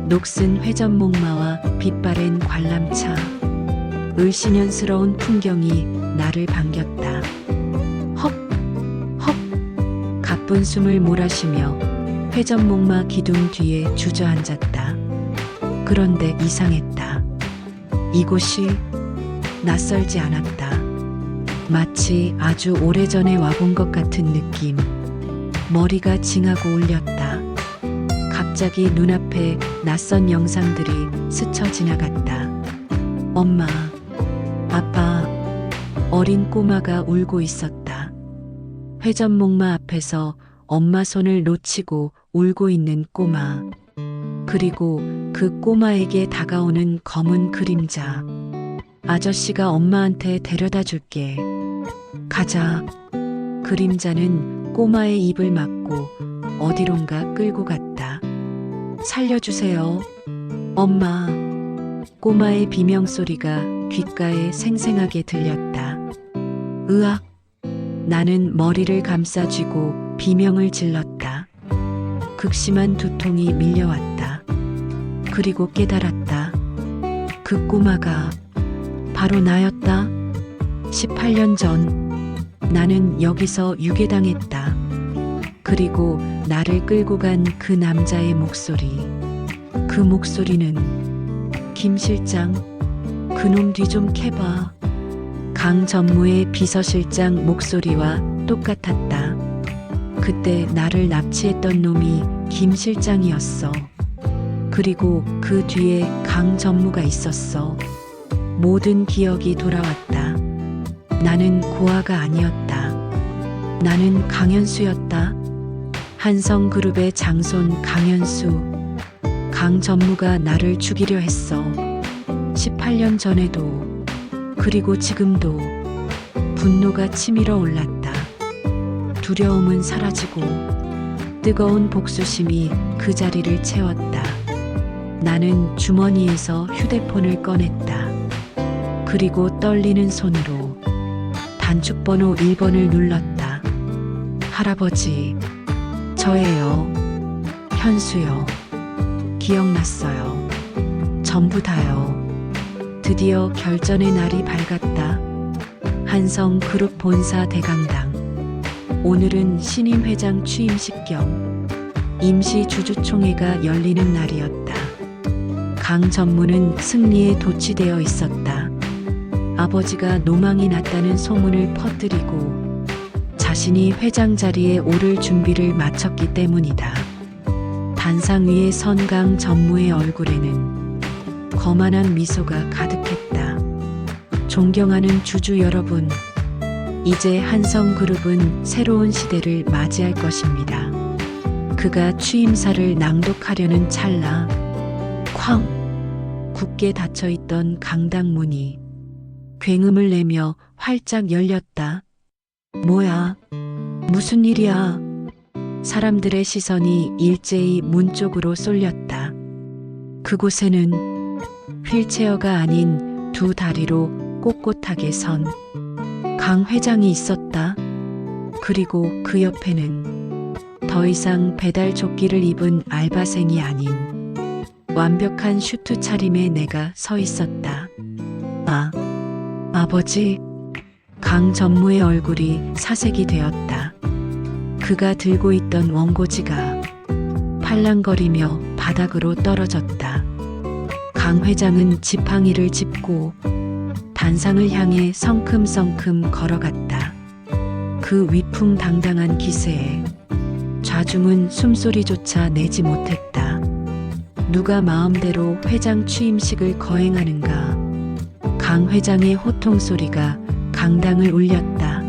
녹슨 회전목마와 빛바랜 관람차, 을씨년스러운 풍경이 나를 반겼다. 헉! 헉! 가쁜 숨을 몰아쉬며 회전목마 기둥 뒤에 주저앉았다. 그런데 이상했다. 이곳이 낯설지 않았다. 마치 아주 오래전에 와본 것 같은 느낌. 머리가 징하고 울렸다. 갑자기 눈앞에 낯선 영상들이 스쳐 지나갔다. 엄마, 아빠, 어린 꼬마가 울고 있었다. 회전목마 앞에서 엄마 손을 놓치고 울고 있는 꼬마. 그리고 그 꼬마에게 다가오는 검은 그림자. 아저씨가 엄마한테 데려다 줄게. 가자. 그림자는 꼬마의 입을 막고 어디론가 끌고 갔다. 살려주세요. 엄마. 꼬마의 비명소리가 귓가에 생생하게 들렸다. 으악. 나는 머리를 감싸쥐고 비명을 질렀다. 극심한 두통이 밀려왔다. 그리고 깨달았다. 그 꼬마가 바로 나였다. 18년 전 나는 여기서 유괴당했다. 그리고 나를 끌고 간 그 남자의 목소리. 그 목소리는 김 실장, 그놈 뒤 좀 캐봐. 강 전무의 비서실장 목소리와 똑같았다. 그때 나를 납치했던 놈이 김 실장이었어. 그리고 그 뒤에 강 전무가 있었어. 모든 기억이 돌아왔다. 나는 고아가 아니었다. 나는 강현수였다. 한성그룹의 장손 강현수. 강 전무가 나를 죽이려 했어. 18년 전에도, 그리고 지금도. 분노가 치밀어 올랐다. 두려움은 사라지고 뜨거운 복수심이 그 자리를 채웠다. 나는 주머니에서 휴대폰을 꺼냈다. 그리고 떨리는 손으로 단축번호 1번을 눌렀다. 할아버지, 저예요. 현수요. 기억났어요. 전부 다요. 드디어 결전의 날이 밝았다. 한성그룹 본사 대강당. 오늘은 신임 회장 취임식 겸 임시 주주총회가 열리는 날이었다. 강 전무는 승리에 도취되어 있었다. 아버지가 노망이 났다는 소문을 퍼뜨리고 자신이 회장 자리에 오를 준비를 마쳤기 때문이다. 단상 위에 선 강 전무의 얼굴에는 거만한 미소가 가득했다. 존경하는 주주 여러분, 이제 한성그룹은 새로운 시대를 맞이할 것입니다. 그가 취임사를 낭독하려는 찰나 쾅! 굳게 닫혀있던 강당 문이 굉음을 내며 활짝 열렸다. 뭐야? 무슨 일이야? 사람들의 시선이 일제히 문 쪽으로 쏠렸다. 그곳에는 휠체어가 아닌 두 다리로 꼿꼿하게 선 강 회장이 있었다. 그리고 그 옆에는 더 이상 배달 조끼를 입은 알바생이 아닌 완벽한 슈트 차림의 내가 서 있었다. 아버지. 강 전무의 얼굴이 사색이 되었다. 그가 들고 있던 원고지가 팔랑거리며 바닥으로 떨어졌다. 강 회장은 지팡이를 짚고 단상을 향해 성큼성큼 걸어갔다. 그 위풍당당한 기세에 좌중은 숨소리조차 내지 못했다. 누가 마음대로 회장 취임식을 거행하는가. 강 회장의 호통 소리가 강당을 울렸다.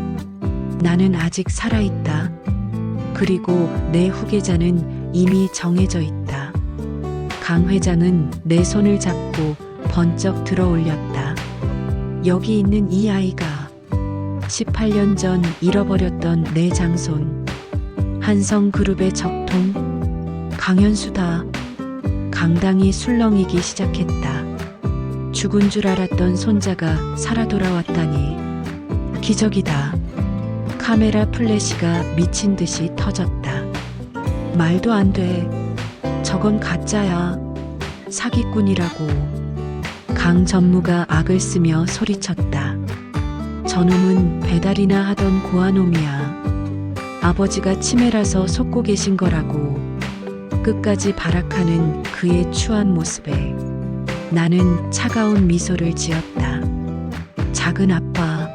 나는 아직 살아있다. 그리고 내 후계자는 이미 정해져 있다. 강 회장은 내 손을 잡고 번쩍 들어 올렸다. 여기 있는 이 아이가 18년 전 잃어버렸던 내 장손, 한성그룹의 적통, 강현수다. 강당이 술렁이기 시작했다. 죽은 줄 알았던 손자가 살아 돌아왔다니 기적이다. 카메라 플래시가 미친 듯이 터졌다. 말도 안 돼. 저건 가짜야. 사기꾼이라고. 강 전무가 악을 쓰며 소리쳤다. 저놈은 배달이나 하던 고아놈이야. 아버지가 치매라서 속고 계신 거라고. 끝까지 발악하는 그의 추한 모습에 나는 차가운 미소를 지었다. 작은 아빠.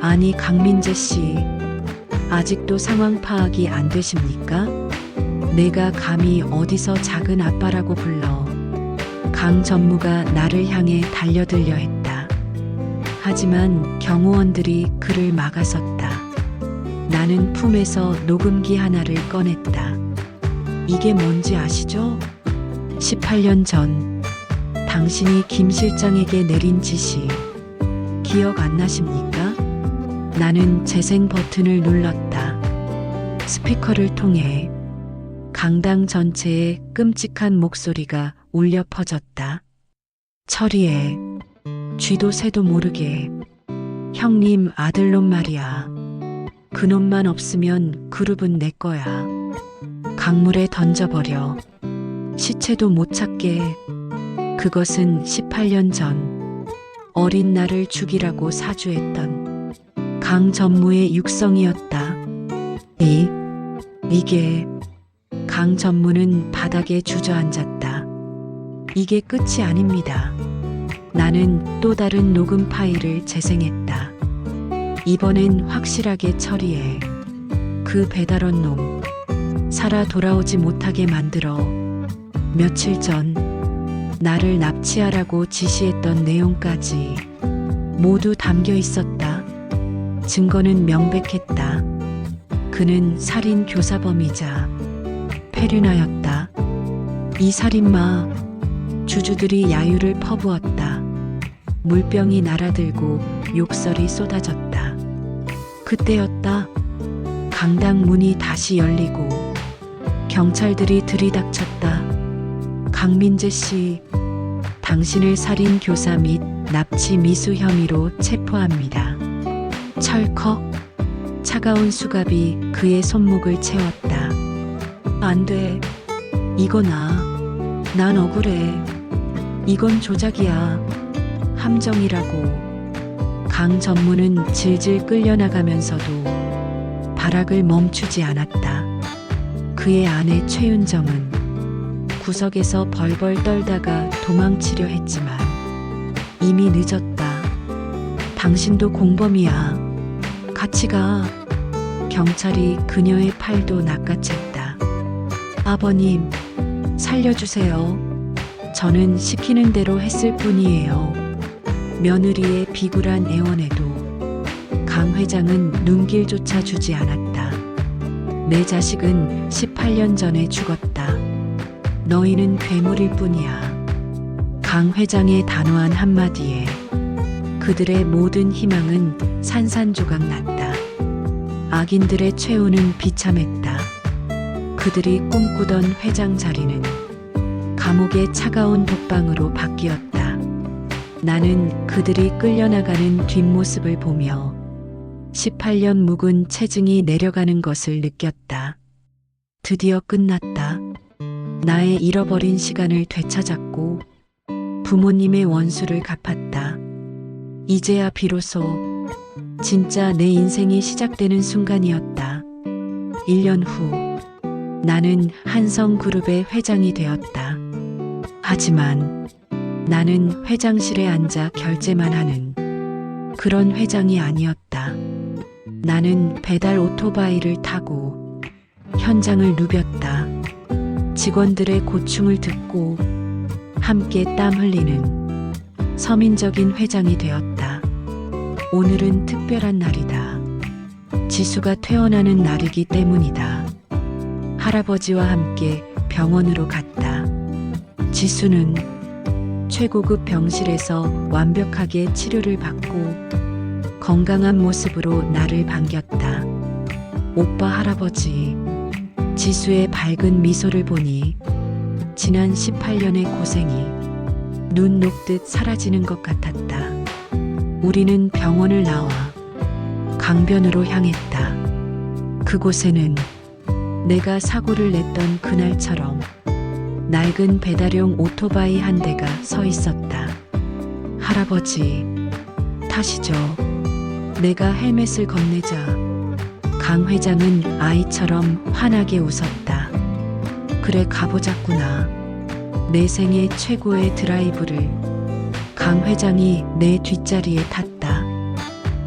아니 강민재 씨. 아직도 상황 파악이 안 되십니까? 내가 감히 어디서 작은 아빠라고 불러. 강 전무가 나를 향해 달려들려 했다. 하지만 경호원들이 그를 막아섰다. 나는 품에서 녹음기 하나를 꺼냈다. 이게 뭔지 아시죠? 18년 전 당신이 김 실장에게 내린 지시 기억 안 나십니까? 나는 재생 버튼을 눌렀다. 스피커를 통해 강당 전체에 끔찍한 목소리가 울려 퍼졌다. 철이에 쥐도 새도 모르게 형님 아들놈 말이야. 그놈만 없으면 그룹은 내 거야. 강물에 던져버려. 시체도 못 찾게. 그것은 18년 전 어린 나를 죽이라고 사주했던 강 전무의 육성이었다. 이게. 강 전무는 바닥에 주저앉았다. 이게 끝이 아닙니다. 나는 또 다른 녹음 파일을 재생했다. 이번엔 확실하게 처리해. 그 배달원 놈 살아 돌아오지 못하게 만들어. 며칠 전 나를 납치하라고 지시했던 내용까지 모두 담겨 있었다. 증거는 명백했다. 그는 살인 교사범이자 페륜아였다. 이 살인마. 주주들이 야유를 퍼부었다. 물병이 날아들고 욕설이 쏟아졌다. 그때였다. 강당 문이 다시 열리고 경찰들이 들이닥쳤다. 강민재 씨, 당신을 살인 교사 및 납치 미수 혐의로 체포합니다. 철컥. 차가운 수갑이 그의 손목을 채웠다. 안 돼. 이거 난 억울해. 이건 조작이야. 함정이라고. 강 전무는 질질 끌려나가면서도 발악을 멈추지 않았다. 그의 아내 최윤정은 구석에서 벌벌 떨다가 도망치려 했지만 이미 늦었다. 당신도 공범이야. 같이 가. 경찰이 그녀의 팔도 낚아챘다. 아버님, 살려주세요. 저는 시키는 대로 했을 뿐이에요. 며느리의 비굴한 애원에도 강 회장은 눈길조차 주지 않았다. 내 자식은 18년 전에 죽었다. 너희는 괴물일 뿐이야. 강 회장의 단호한 한마디에 그들의 모든 희망은 산산조각 났다. 악인들의 최후는 비참했다. 그들이 꿈꾸던 회장 자리는 감옥의 차가운 독방으로 바뀌었다. 나는 그들이 끌려나가는 뒷모습을 보며 18년 묵은 체증이 내려가는 것을 느꼈다. 드디어 끝났다. 나의 잃어버린 시간을 되찾았고 부모님의 원수를 갚았다. 이제야 비로소 진짜 내 인생이 시작되는 순간이었다. 1년 후 나는 한성그룹의 회장이 되었다. 하지만 나는 회장실에 앉아 결제만 하는 그런 회장이 아니었다. 나는 배달 오토바이를 타고 현장을 누볐다. 직원들의 고충을 듣고 함께 땀 흘리는 서민적인 회장이 되었다. 오늘은 특별한 날이다. 지수가 퇴원하는 날이기 때문이다. 할아버지와 함께 병원으로 갔다. 지수는 최고급 병실에서 완벽하게 치료를 받고 건강한 모습으로 나를 반겼다. 오빠, 할아버지. 지수의 밝은 미소를 보니 지난 18년의 고생이 눈 녹듯 사라지는 것 같았다. 우리는 병원을 나와 강변으로 향했다. 그곳에는 내가 사고를 냈던 그날처럼 낡은 배달용 오토바이 한 대가 서 있었다. 할아버지, 타시죠. 내가 헬멧을 건네자 강 회장은 아이처럼 환하게 웃었다. 그래, 가보자꾸나. 내 생애 최고의 드라이브를. 강 회장이 내 뒷자리에 탔다.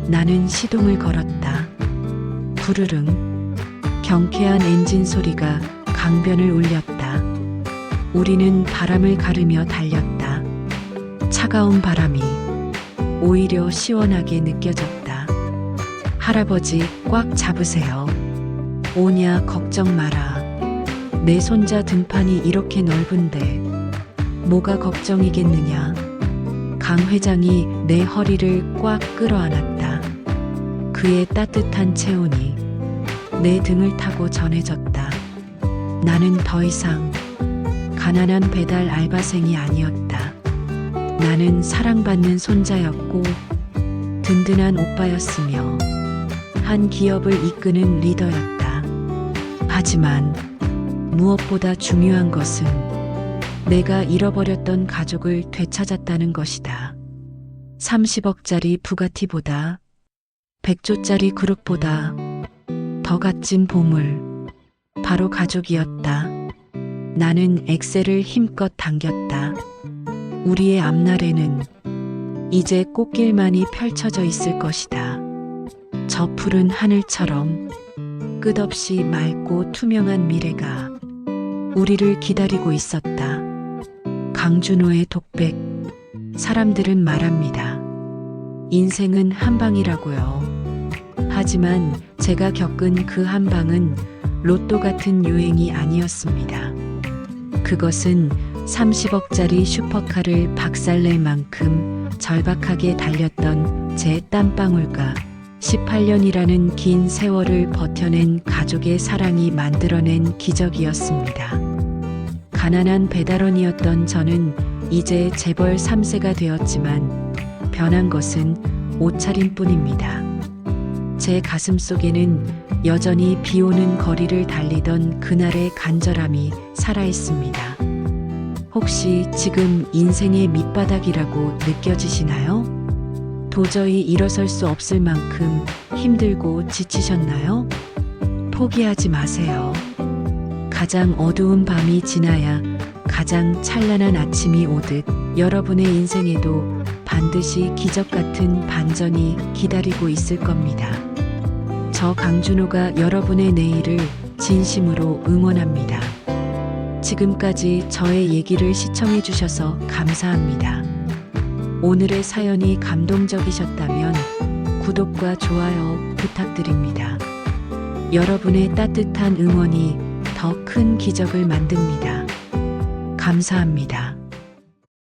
나는 시동을 걸었다. 부르릉. 경쾌한 엔진 소리가 강변을 울렸다. 우리는 바람을 가르며 달렸다. 차가운 바람이 오히려 시원하게 느껴졌다. 할아버지, 꽉 잡으세요. 오냐, 걱정 마라. 내 손자 등판이 이렇게 넓은데 뭐가 걱정이겠느냐. 강 회장이 내 허리를 꽉 끌어안았다. 그의 따뜻한 체온이 내 등을 타고 전해졌다. 나는 더 이상 가난한 배달 알바생이 아니었다. 나는 사랑받는 손자였고 든든한 오빠였으며 한 기업을 이끄는 리더였다. 하지만 무엇보다 중요한 것은 내가 잃어버렸던 가족을 되찾았다는 것이다. 30억짜리 부가티보다 100조짜리 그룹보다 더 값진 보물, 바로 가족이었다. 나는 엑셀을 힘껏 당겼다. 우리의 앞날에는 이제 꽃길만이 펼쳐져 있을 것이다. 저 푸른 하늘처럼 끝없이 맑고 투명한 미래가 우리를 기다리고 있었다. 강준호의 독백. 사람들은 말합니다. 인생은 한 방이라고요. 하지만 제가 겪은 그 한 방은 로또 같은 유행이 아니었습니다. 그것은 30억짜리 슈퍼카를 박살낼 만큼 절박하게 달렸던 제 땀방울과 18년이라는 긴 세월을 버텨낸 가족의 사랑이 만들어낸 기적이었습니다. 가난한 배달원이었던 저는 이제 재벌 3세가 되었지만 변한 것은 옷차림뿐입니다. 제 가슴 속에는 여전히 비오는 거리를 달리던 그날의 간절함이 살아있습니다. 혹시 지금 인생의 밑바닥이라고 느껴지시나요? 도저히 일어설 수 없을 만큼 힘들고 지치셨나요? 포기하지 마세요. 가장 어두운 밤이 지나야 가장 찬란한 아침이 오듯 여러분의 인생에도 반드시 기적 같은 반전이 기다리고 있을 겁니다. 저 강준호가 여러분의 내일을 진심으로 응원합니다. 지금까지 저의 얘기를 시청해 주셔서 감사합니다. 오늘의 사연이 감동적이셨다면 구독과 좋아요 부탁드립니다. 여러분의 따뜻한 응원이 더 큰 기적을 만듭니다. 감사합니다.